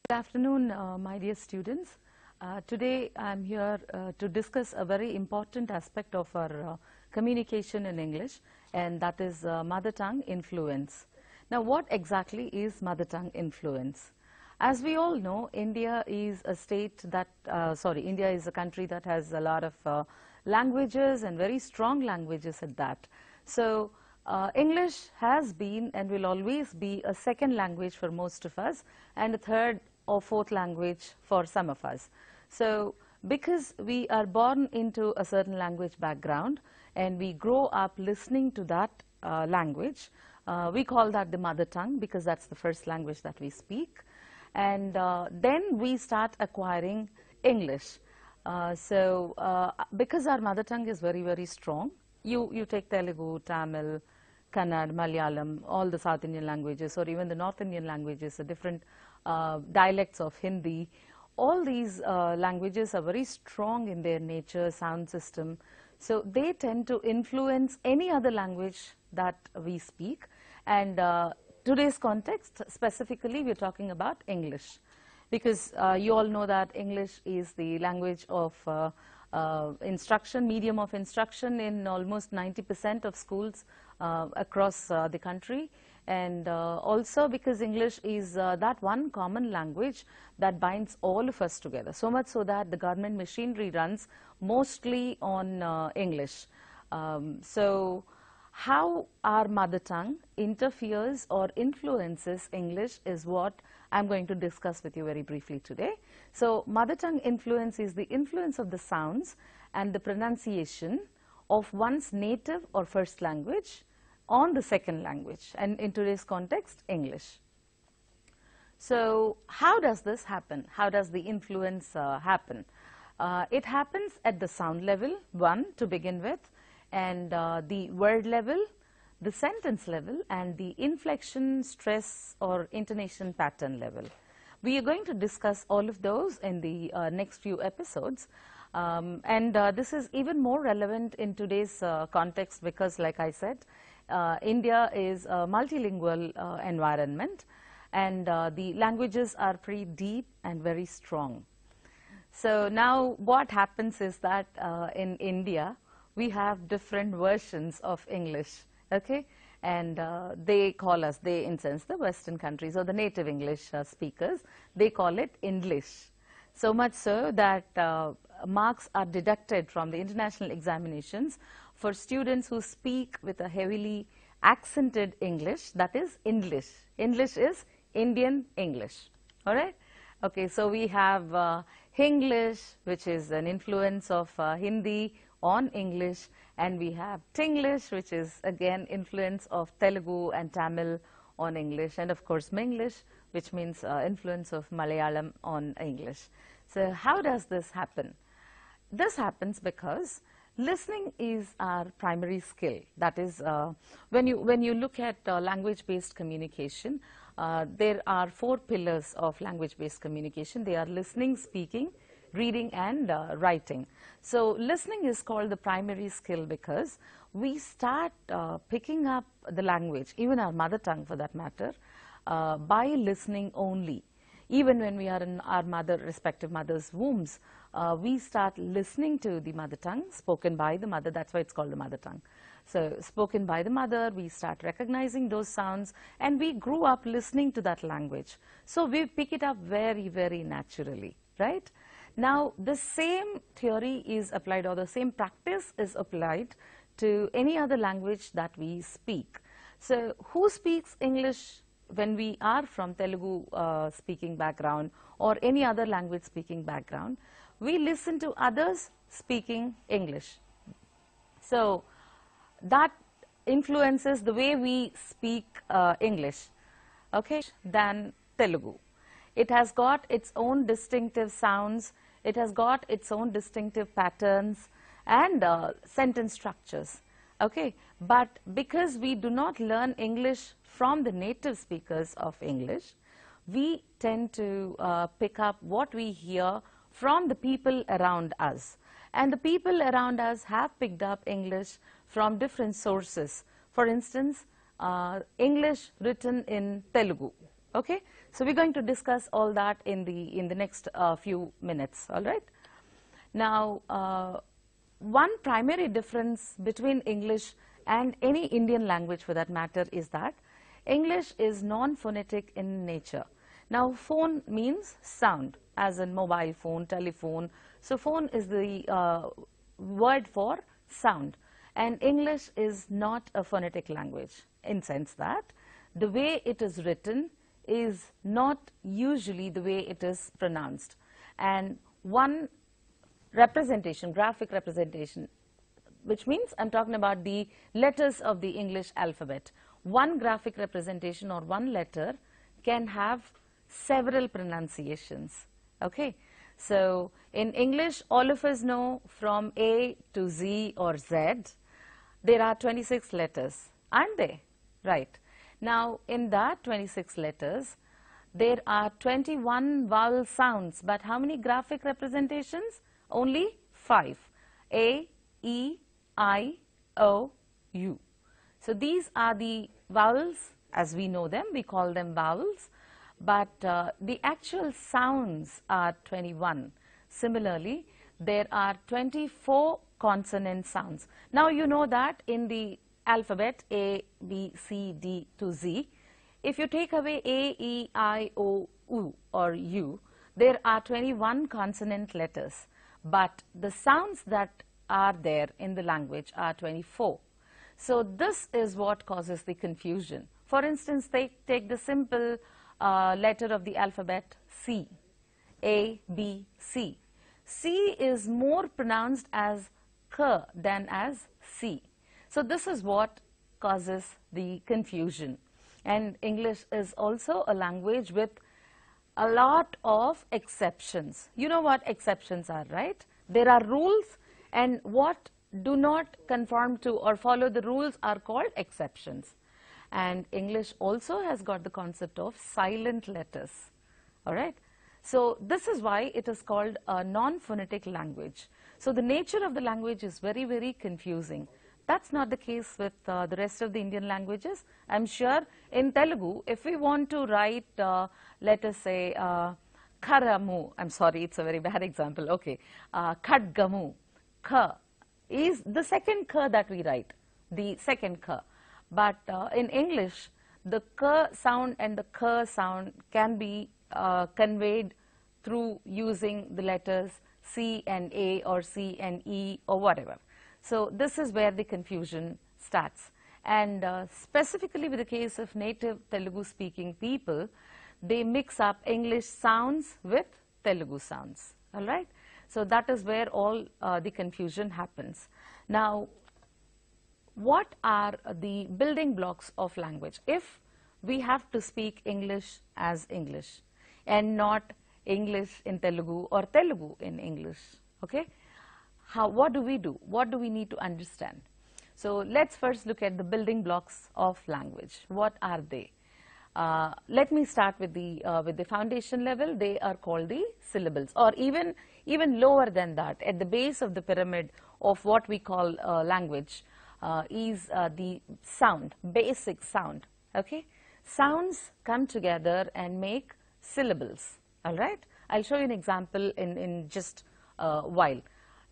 Good afternoon, my dear students. Today I'm here to discuss a very important aspect of our communication in English, and that is mother tongue influence. Now, what exactly is mother tongue influence? As we all know, India is a India is a country that has a lot of languages and very strong languages at that. So, English has been and will always be a second language for most of us and a third or fourth language for some of us. So, because we are born into a certain language background and we grow up listening to that language, we call that the mother tongue because that's the first language that we speak. And then we start acquiring English. Because our mother tongue is very, very strong, you take Telugu, Tamil, Kannada, Malayalam, all the South Indian languages, or even the North Indian languages, the different dialects of Hindi. All these languages are very strong in their nature, sound system. So they tend to influence any other language that we speak. And today's context, specifically, we're talking about English. Because you all know that English is the language of instruction, medium of instruction in almost 90% of schools across the country. And also because English is that one common language that binds all of us together. So much so that the government machinery runs mostly on English. So how our mother tongue interferes or influences English is what I'm going to discuss with you very briefly today. So mother tongue influence is the influence of the sounds and the pronunciation of one's native or first language on the second language, and in today's context, English. So how does this happen? How does the influence happen? It happens at the sound level, one, to begin with, and the word level, the sentence level, and the inflection, stress, or intonation pattern level. We are going to discuss all of those in the next few episodes. This is even more relevant in today's context because, like I said, India is a multilingual environment, and the languages are pretty deep and very strong. So now what happens is that in India, we have different versions of English, okay? And they call us, in sense, the Western countries or the native English speakers, they call it English. So much so that marks are deducted from the international examinations for students who speak with a heavily accented English, that is English. English is Indian English, all right? Okay, so we have Hinglish, which is an influence of Hindi on English, and we have Tinglish, which is again influence of Telugu and Tamil on English, and of course Minglish, which means influence of Malayalam on English. So how does this happen? This happens because listening is our primary skill. That is, when you look at language-based communication, there are 4 pillars of language-based communication. They are listening, speaking, reading, and writing. So listening is called the primary skill because we start picking up the language, even our mother tongue for that matter, by listening only. Even when we are in our respective mother's wombs, we start listening to the mother tongue spoken by the mother. That's why it's called the mother tongue. So spoken by the mother, we start recognizing those sounds, and we grew up listening to that language. So we pick it up very, very naturally, right? Now, the same theory is applied, or the same practice is applied to any other language that we speak. So who speaks English when we are from Telugu speaking background or any other language speaking background? We listen to others speaking English. So that influences the way we speak English, okay, than Telugu. It has got its own distinctive sounds, it has got its own distinctive patterns and sentence structures, okay. But because we do not learn English from the native speakers of English, we tend to pick up what we hear from the people around us. And the people around us have picked up English from different sources. For instance, English written in Telugu, Okay, so we're going to discuss all that in the next few minutes. All right. Now, one primary difference between English and any Indian language for that matter is that English is non-phonetic in nature. Now, phone means sound, as in mobile phone, telephone. So, phone is the word for sound, and English is not a phonetic language in sense that the way it is written is not usually the way it is pronounced. And one representation, graphic representation, which means I'm talking about the letters of the English alphabet. One graphic representation or one letter can have several pronunciations. Okay, so in English, all of us know from A to Z or Z, there are 26 letters, aren't they? Right. Now, in that 26 letters, there are 21 vowel sounds, but how many graphic representations? Only 5. A, E, I, O, U. So, these are the vowels as we know them, we call them vowels, but the actual sounds are 21. Similarly, there are 24 consonant sounds. Now, you know that in the alphabet A, B, C, D to Z, if you take away A, E, I, O, U or U, there are 21 consonant letters, but the sounds that are there in the language are 24. So, this is what causes the confusion. For instance, take the simple letter of the alphabet C, A, B, C. C is more pronounced as K than as C. So, this is what causes the confusion. And English is also a language with a lot of exceptions. You know what exceptions are, right? There are rules, and what do not conform to or follow the rules are called exceptions. And English also has got the concept of silent letters. All right. So, this is why it is called a non-phonetic language. So, the nature of the language is very, very confusing. That's not the case with the rest of the Indian languages. I'm sure in Telugu, if we want to write, let us say, Kharamu, I'm sorry, it's a very bad example, okay, Khadgamu, Kha is the second K that we write, the second K. But in English, the K sound and the K sound can be conveyed through using the letters C and A or C and E or whatever. So, this is where the confusion starts. And specifically with the case of native Telugu speaking people, they mix up English sounds with Telugu sounds, all right. So, that is where all the confusion happens. Now, what are the building blocks of language? If we have to speak English as English and not English in Telugu or Telugu in English, okay? What do we do? What do we need to understand? So, let's first look at the building blocks of language. What are they? Let me start with the foundation level. They are called the syllables, or even lower than that, at the base of the pyramid of what we call language is the sound, basic sound. Okay, sounds come together and make syllables. All right, I'll show you an example in just a while.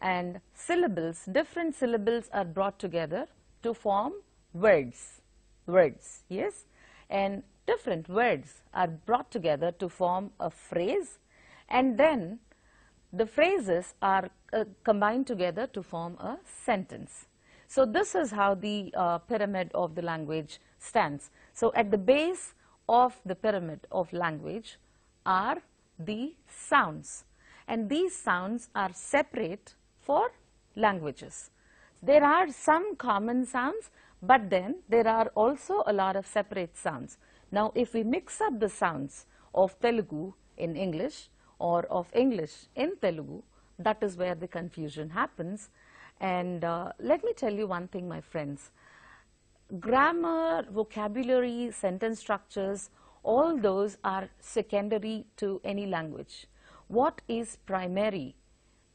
And syllables, different syllables are brought together to form words, yes, and different words are brought together to form a phrase, and then the phrases are combined together to form a sentence. So, this is how the pyramid of the language stands. So, at the base of the pyramid of language are the sounds, and these sounds are separate for languages. There are some common sounds, but then there are also a lot of separate sounds. Now, if we mix up the sounds of Telugu in English or of English in Telugu, that is where the confusion happens. And let me tell you one thing, my friends. Grammar, vocabulary, sentence structures, all those are secondary to any language. What is primary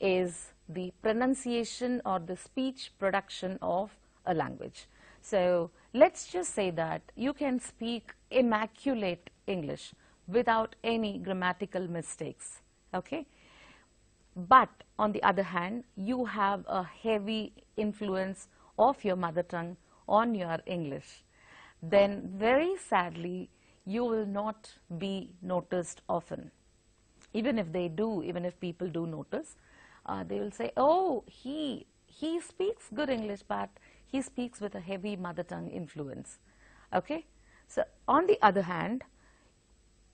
is the pronunciation or the speech production of a language. So, let's just say that you can speak immaculate English without any grammatical mistakes, okay? But on the other hand, you have a heavy influence of your mother tongue on your English. Then very sadly, you will not be noticed often. Even if they do, even if people do notice, they will say, oh, he speaks good English, but he speaks with a heavy mother tongue influence, okay? So on the other hand,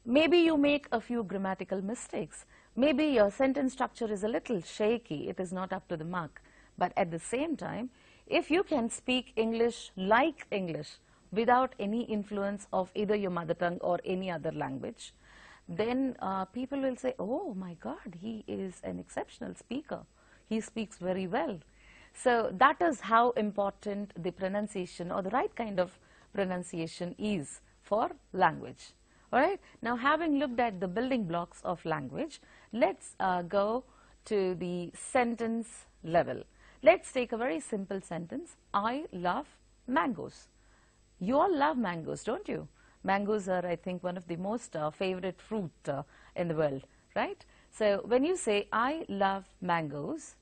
maybe you make a few grammatical mistakes. Maybe your sentence structure is a little shaky, it is not up to the mark. But at the same time, if you can speak English like English without any influence of either your mother tongue or any other language, then people will say, oh my God, he is an exceptional speaker. He speaks very well. So that is how important the pronunciation or the right kind of pronunciation is for language. All right. Now, having looked at the building blocks of language, let's go to the sentence level. Let's take a very simple sentence. I love mangoes. You all love mangoes, don't you? Mangoes are, I think, one of the most favorite fruit in the world, right? So when you say, I love mangoes,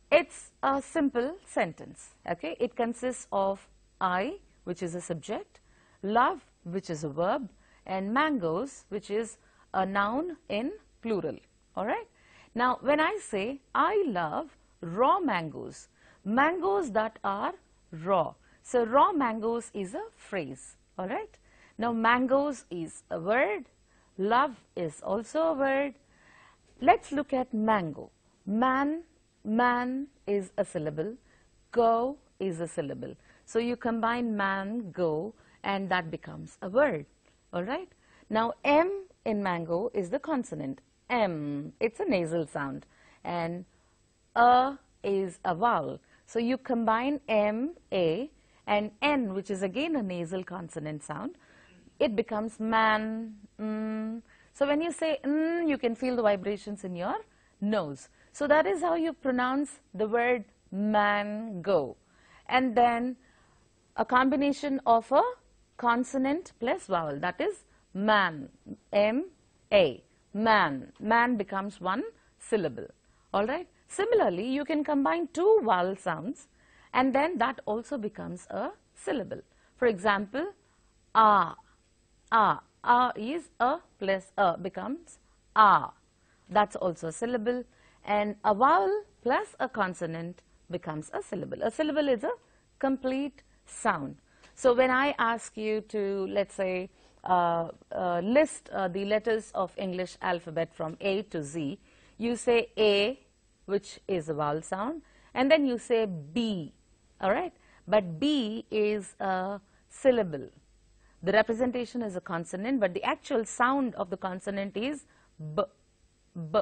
it's a simple sentence, okay? It consists of I, which is a subject, love, which is a verb, and mangoes, which is a noun in plural, all right? Now, when I say, I love raw mangoes, mangoes that are raw. So, raw mangoes is a phrase, all right? Now, mangoes is a word, love is also a word. Let's look at mango. Man is a syllable, go is a syllable. So, you combine man, go, and that becomes a word, all right? Now, M in mango is the consonant, M, it's a nasal sound, and A is a vowel. So, you combine M, A, and N, which is again a nasal consonant sound, it becomes man. So, when you say you can feel the vibrations in your nose. So, that is how you pronounce the word mango. And then a combination of a consonant plus vowel, that is man, M-A, man. Man becomes one syllable, all right? Similarly, you can combine two vowel sounds and then that also becomes a syllable. For example, a is a plus a becomes a. That's also a syllable, and a vowel plus a consonant becomes a syllable. A syllable is a complete sound. So when I ask you to, let's say, list the letters of English alphabet from A to Z, you say A, which is a vowel sound, and then you say B, all right? But B is a syllable. The representation is a consonant, but the actual sound of the consonant is B, B.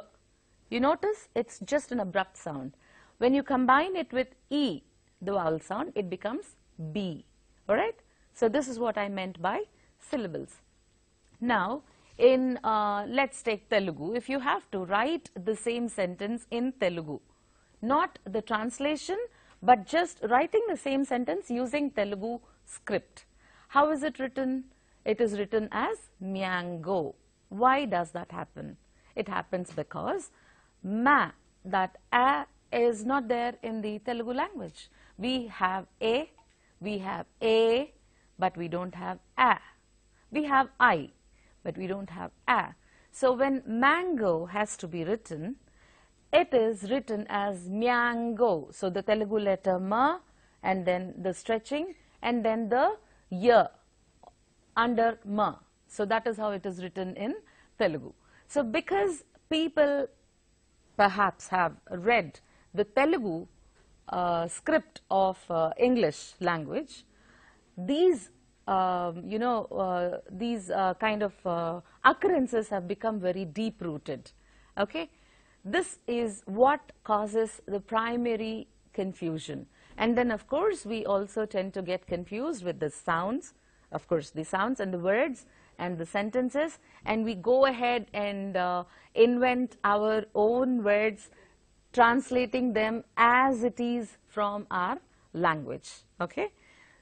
You notice it's just an abrupt sound. When you combine it with E, the vowel sound, it becomes B, all right? So this is what I meant by syllables. Now, in let's take Telugu. If you have to write the same sentence in Telugu, not the translation, but just writing the same sentence using Telugu script. How is it written? It is written as mango. Why does that happen? It happens because ma, that a is not there in the Telugu language. We have a, but we don't have a. We have I, but we don't have a. So when mango has to be written, it is written as mango. So the Telugu letter ma, and then the stretching, and then the ya under ma. So that is how it is written in Telugu. So because people perhaps have read the Telugu script of English language, these kind of occurrences have become very deep rooted, okay? This is what causes the primary confusion. And then of course we also tend to get confused with the sounds, of course the sounds and the words and the sentences, and we go ahead and invent our own words, translating them as it is from our language, okay?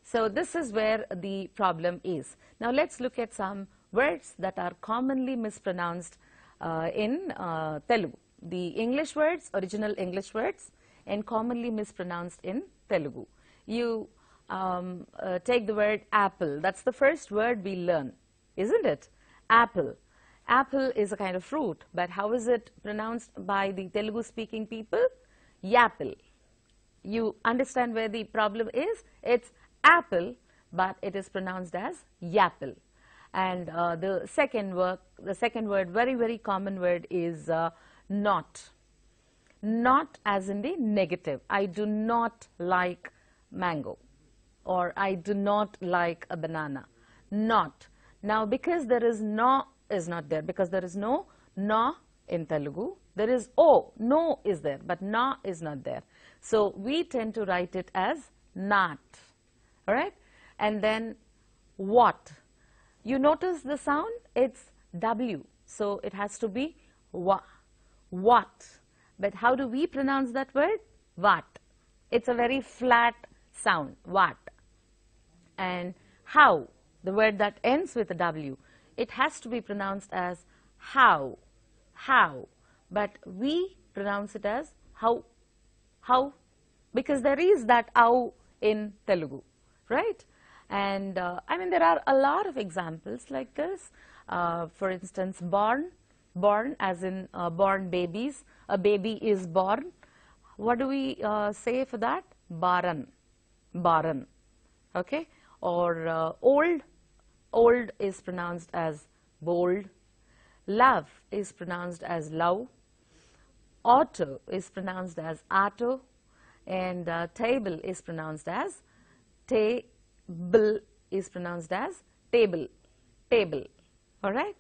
So this is where the problem is. Now let's look at some words that are commonly mispronounced in Telugu. The English words, original English words, and commonly mispronounced in Telugu. You take the word apple. That's the first word we learn, isn't it? Apple. Apple is a kind of fruit, but how is it pronounced by the Telugu speaking people? Yapple. You understand where the problem is? It's apple, but it is pronounced as yapple. And the second word, very, very common word is not. Not as in the negative. I do not like mango, or I do not like a banana. Not. Now, because there is no is not there, because there is no na in Telugu, there is o, no is there, but na is not there. So we tend to write it as not, all right? And then what? You notice the sound? It's W, so it has to be wa, what. But how do we pronounce that word? What. It's a very flat sound, what. And how, the word that ends with a W, it has to be pronounced as how, how. But we pronounce it as how, because there is that ow in Telugu, right? And I mean, there are a lot of examples like this. For instance, born as in born babies. A baby is born. What do we say for that? Baran, okay? Or old is pronounced as bold. Love is pronounced as love. Auto is pronounced as auto. And table is pronounced as table, is pronounced as table, all right?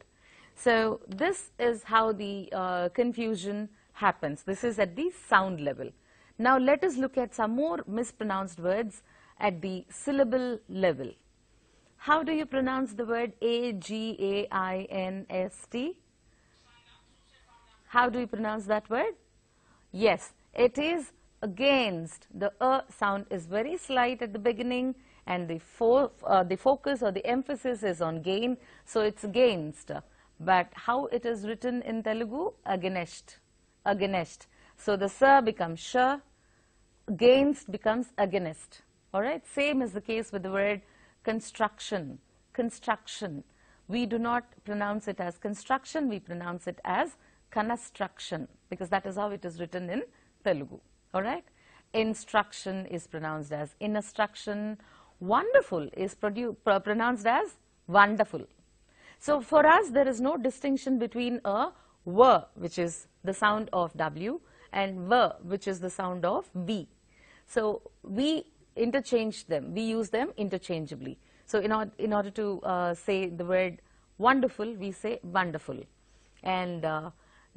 So this is how the confusion happens. This is at the sound level. Now let us look at some more mispronounced words at the syllable level. How do you pronounce the word A-G-A-I-N-S-T? How do you pronounce that word? Yes, it is against. The sound is very slight at the beginning, and the focus or the emphasis is on gain, so it's against. But how it is written in Telugu? Against. So the sa becomes sha, against becomes against. All right. Same is the case with the word construction. We do not pronounce it as construction. We pronounce it as construction, because that is how it is written in Telugu. All right. Instruction is pronounced as instruction. Wonderful is pronounced as wonderful. So for us, there is no distinction between a w, which is the sound of W, and v, which is the sound of V. So we interchange them. We use them interchangeably. So in order to say the word wonderful, we say wonderful. And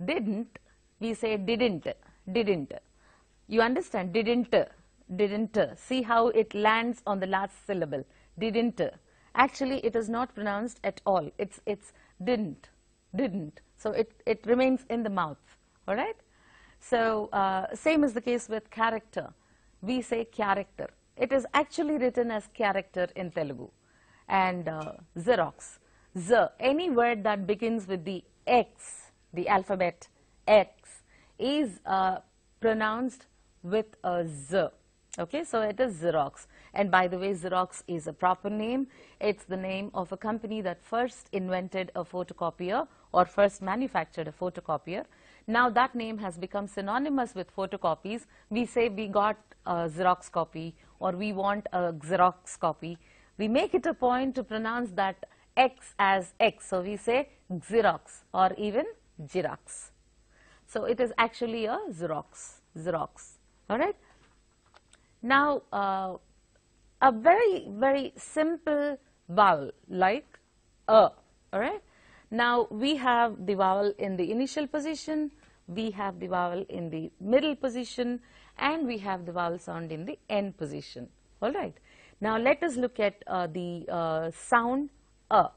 didn't, we say didn't. You understand? Didn't. See how it lands on the last syllable. Didn't. Actually, it is not pronounced at all. It's didn't. So it remains in the mouth. All right. So same is the case with character. We say character. It is actually written as character in Telugu. And Xerox. Any word that begins with the X, the alphabet X, is pronounced with a Z. Okay, so it is Xerox. And by the way, Xerox is a proper name. It's the name of a company that first invented a photocopier or first manufactured a photocopier. Now that name has become synonymous with photocopies. We say we got a Xerox copy, or we want a Xerox copy. We make it a point to pronounce that X as X. So we say Xerox or even Xerox. So it is actually a Xerox. All right. Now, a very, very simple vowel like a. All right. Now, we have the vowel in the initial position, we have the vowel in the middle position, and we have the vowel sound in the end position. All right. Now, let us look at the sound a.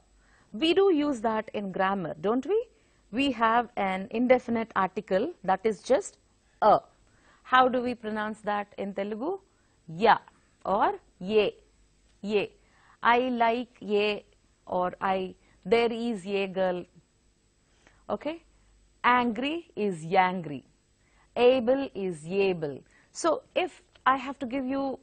We do use that in grammar, don't we? We have an indefinite article that is just a. How do we pronounce that in Telugu? Ya or ye. ye. I like ye, or there is ye girl. Okay? Angry is yangry. Able is yable. So if I have to give you,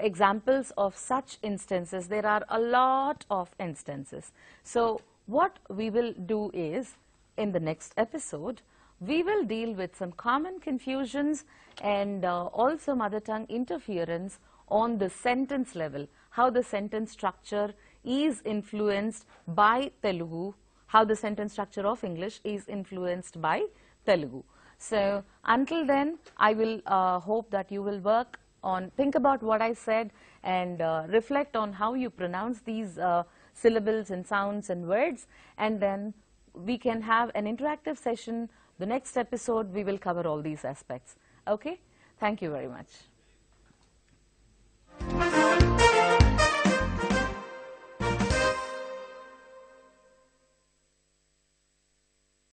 examples of such instances, there are a lot of instances. So what we will do is, in the next episode, we will deal with some common confusions and also mother tongue interference on the sentence level, how the sentence structure is influenced by Telugu, how the sentence structure of English is influenced by Telugu. So until then, I will hope that you will work on, think about what I said and reflect on how you pronounce these syllables and sounds and words, and then we can have an interactive session. The next episode, we will cover all these aspects. Okay? Thank you very much.